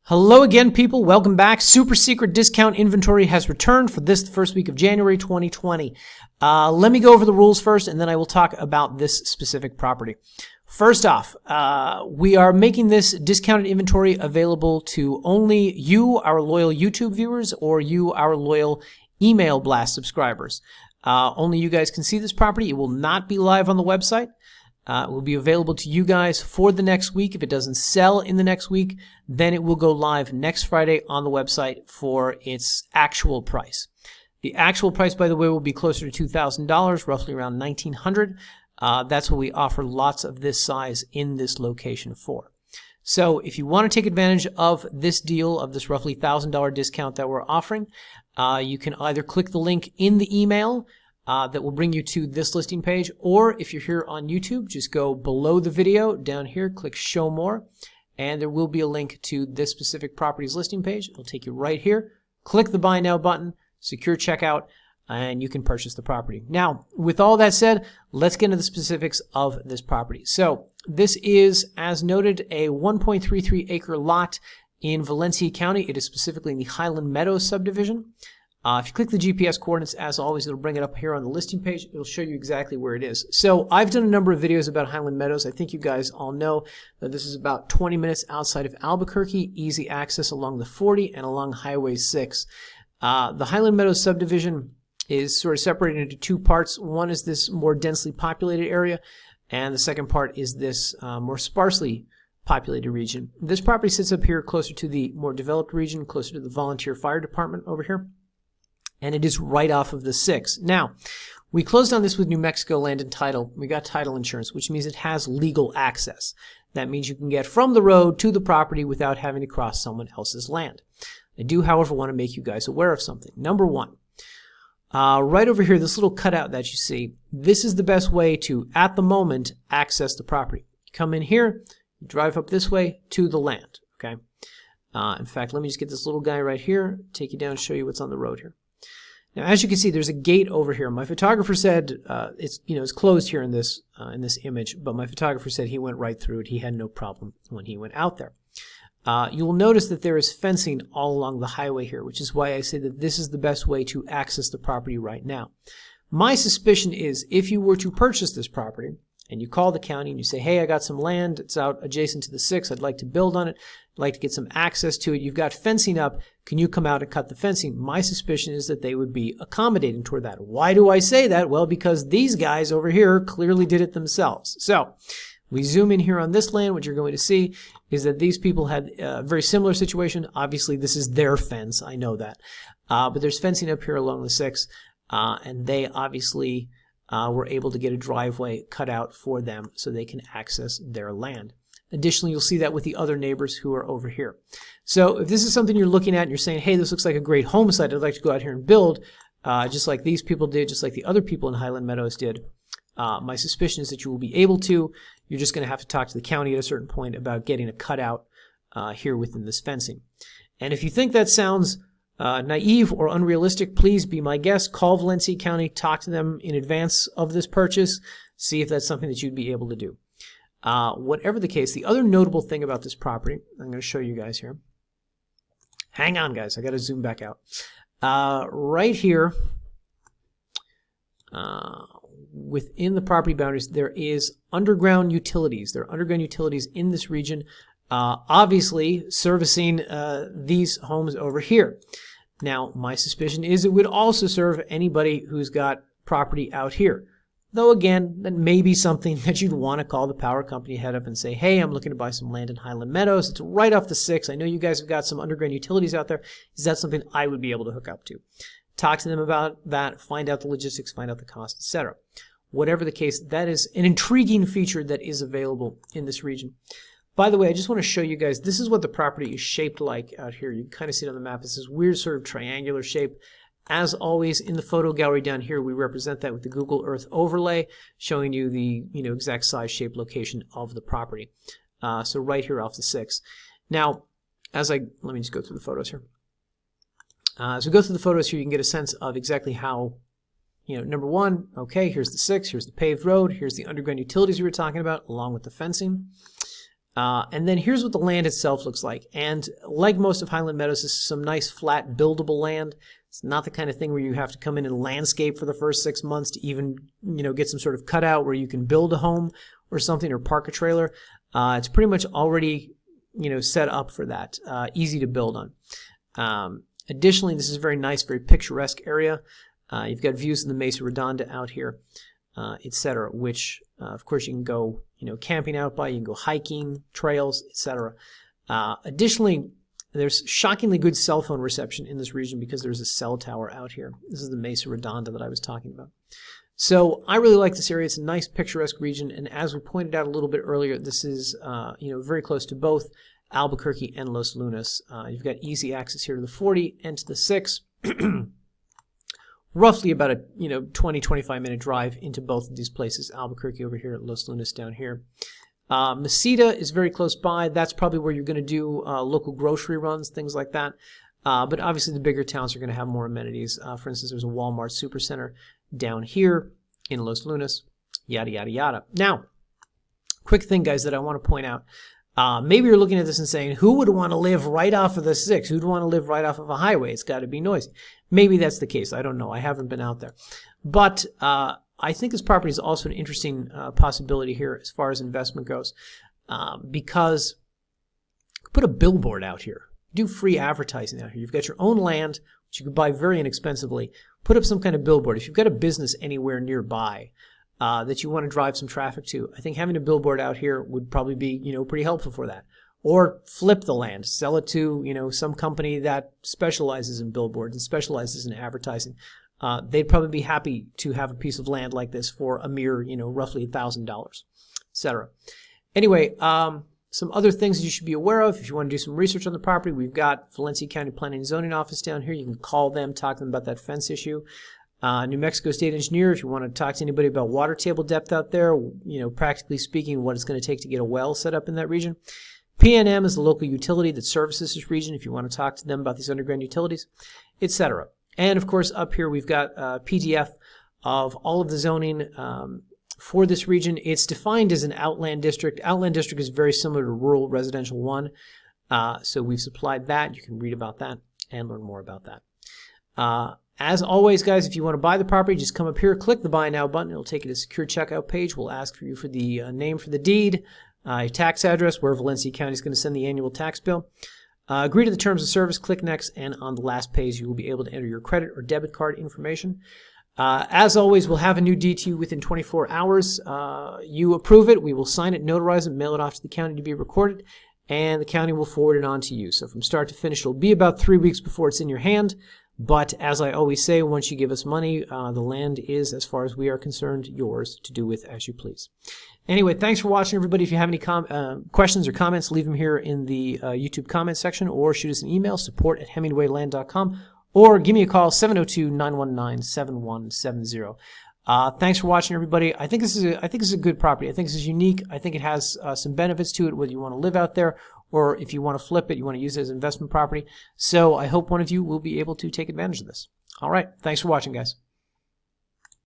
Hello again, people. Welcome back. Super secret discount inventory has returned for this, the first week of January 2020. Let me go over the rules first, and then I will talk about this specific property. First off, we are making this discounted inventory available to only you, our loyal YouTube viewers, or you, our loyal email blast subscribers. Only you guys can see this property. It will not be live on the website. It will be available to you guys for the next week. If it doesn't sell in the next week, then it will go live next Friday on the website for its actual price. The actual price, by the way, will be closer to $2,000, roughly around $1,900. That's what we offer lots of this size in this location for. So if you want to take advantage of this deal, of this roughly $1,000 discount that we're offering, you can either click the link in the email that will bring you to this listing page, or if you're here on YouTube, just go below the video down here, click show more, and there will be a link to this specific property's listing page. It'll take you right here. Click the buy now button, secure checkout, and you can purchase the property. Now, with all that said, let's get into the specifics of this property. So this is, as noted, a 1.33 acre lot in Valencia County. It is specifically in the Highland Meadows subdivision. If you click the GPS coordinates, as always, it'll bring it up here on the listing page. It'll show you exactly where it is. So I've done a number of videos about Highland Meadows. I think you guys all know that this is about 20 minutes outside of Albuquerque, easy access along the 40 and along Highway 6. The Highland Meadows subdivision is sort of separated into two parts. One is this more densely populated area, and the second part is this more sparsely populated region. This property sits up here closer to the more developed region, closer to the volunteer fire department over here. And it is right off of the 6. Now, we closed on this with New Mexico Land and Title. We got title insurance, which means it has legal access. That means you can get from the road to the property without having to cross someone else's land. I do, however, want to make you guys aware of something. Number one, right over here, this little cutout that you see, this is the best way to, at the moment, access the property. You come in here, you drive up this way to the land, okay? In fact, let me just get this little guy right here, take you down and show you what's on the road here. Now, as you can see, there's a gate over here. My photographer said it's closed here in this image, but my photographer said he went right through it. He had no problem when he went out there. You will notice that there is fencing all along the highway here, which is why I say that this is the best way to access the property right now. My suspicion is if you were to purchase this property and you call the county and you say, hey, I got some land, it's out adjacent to the 6, I'd like to build on it, I'd like to get some access to it, you've got fencing up, can you come out and cut the fencing? My suspicion is that they would be accommodating toward that. Why do I say that? Well, because these guys over here clearly did it themselves. So we zoom in here on this land. What you're going to see is that these people had a very similar situation. Obviously, this is their fence. I know that. But there's fencing up here along the 6, and they obviously were able to get a driveway cut out for them so they can access their land. Additionally, you'll see that with the other neighbors who are over here. So if this is something you're looking at and you're saying, hey, this looks like a great home site, I'd like to go out here and build, just like these people did, just like the other people in Highland Meadows did, my suspicion is that you will be able to. You're just going to have to talk to the county at a certain point about getting a cutout here within this fencing. And if you think that sounds naive or unrealistic, please be my guest. Call Valencia County, talk to them in advance of this purchase, see if that's something that you'd be able to do. Whatever the case, the other notable thing about this property, I'm going to show you guys here. Hang on, guys. I got to zoom back out. Right here, within the property boundaries, there is underground utilities. There are underground utilities in this region, obviously servicing these homes over here. Now, my suspicion is it would also serve anybody who's got property out here. Though, again, that may be something that you'd want to call the power company head up and say, hey, I'm looking to buy some land in Highland Meadows. It's right off the 6. I know you guys have got some underground utilities out there. Is that something I would be able to hook up to? Talk to them about that, find out the logistics, find out the cost, etc. Whatever the case, that is an intriguing feature that is available in this region. By the way, I just want to show you guys, this is what the property is shaped like out here. You can kind of see it on the map. It's this weird sort of triangular shape. As always, in the photo gallery down here, we represent that with the Google Earth overlay, showing you the exact size, shape, location of the property. So right here off the 6. Now, let me just go through the photos here. As we go through the photos here, you can get a sense of exactly how, number one, okay, here's the 6, here's the paved road, here's the underground utilities we were talking about, along with the fencing. And then here's what the land itself looks like. And like most of Highland Meadows, this is some nice flat buildable land. It's not the kind of thing where you have to come in and landscape for the first 6 months to even, get some sort of cutout where you can build a home or something or park a trailer. It's pretty much already, set up for that. Easy to build on. Additionally, this is a very nice, very picturesque area. You've got views of the Mesa Redonda out here, etc., which, of course, you can go, camping out by. You can go hiking, trails, etc. Additionally, there's shockingly good cell phone reception in this region because there's a cell tower out here. This is the Mesa Redonda that I was talking about. So I really like this area. It's a nice picturesque region, and as we pointed out a little bit earlier, this is very close to both Albuquerque and Los Lunas. You've got easy access here to the 40 and to the 6. Roughly about a 20-25 minute drive into both of these places. Albuquerque over here, Los Lunas down here. Mesita is very close by. That's probably where you're going to do local grocery runs, things like that. But obviously the bigger towns are going to have more amenities. For instance, there's a Walmart Supercenter down here in Los Lunas, yada, yada, yada. Now, quick thing, guys, that I want to point out. Maybe you're looking at this and saying, who would want to live right off of the 6? Who'd want to live right off of a highway? It's got to be noisy. Maybe that's the case. I don't know. I haven't been out there. But I think this property is also an interesting possibility here as far as investment goes, because you could put a billboard out here. Do free advertising out here. You've got your own land, which you could buy very inexpensively. Put up some kind of billboard. If you've got a business anywhere nearby that you want to drive some traffic to, I think having a billboard out here would probably be, pretty helpful for that. Or flip the land, sell it to, some company that specializes in billboards and specializes in advertising. They'd probably be happy to have a piece of land like this for a mere, roughly $1,000, etc. Anyway, some other things you should be aware of if you want to do some research on the property. We've got Valencia County Planning and Zoning Office down here. You can call them, talk to them about that fence issue. New Mexico State Engineer, if you want to talk to anybody about water table depth out there, practically speaking, what it's going to take to get a well set up in that region. PNM is the local utility that services this region if you want to talk to them about these underground utilities, etc. And, of course, up here we've got a PDF of all of the zoning for this region. It's defined as an outland district. Outland district is very similar to rural residential 1. So we've supplied that. You can read about that and learn more about that. As always, guys, if you want to buy the property, just come up here, click the Buy Now button. It'll take you to a secure checkout page. We'll ask for you for the name for the deed, a tax address, where Valencia County is going to send the annual tax bill. Agree to the terms of service, click Next, and on the last page you will be able to enter your credit or debit card information. As always, we'll have a new deed to you within 24 hours. You approve it, we will sign it, notarize it, mail it off to the county to be recorded, and the county will forward it on to you. So from start to finish, it'll be about 3 weeks before it's in your hand. But as I always say, once you give us money, the land is, as far as we are concerned, yours to do with as you please. Anyway, thanks for watching, everybody. If you have any questions or comments, leave them here in the YouTube comment section, or shoot us an email, support@hemingwayland.com, or give me a call, 702-919-7170. Thanks for watching, everybody. I think this is a good property. I think this is unique. I think it has some benefits to it, whether you want to live out there or if you want to flip it, you want to use it as investment property. So I hope one of you will be able to take advantage of this. All right. Thanks for watching, guys.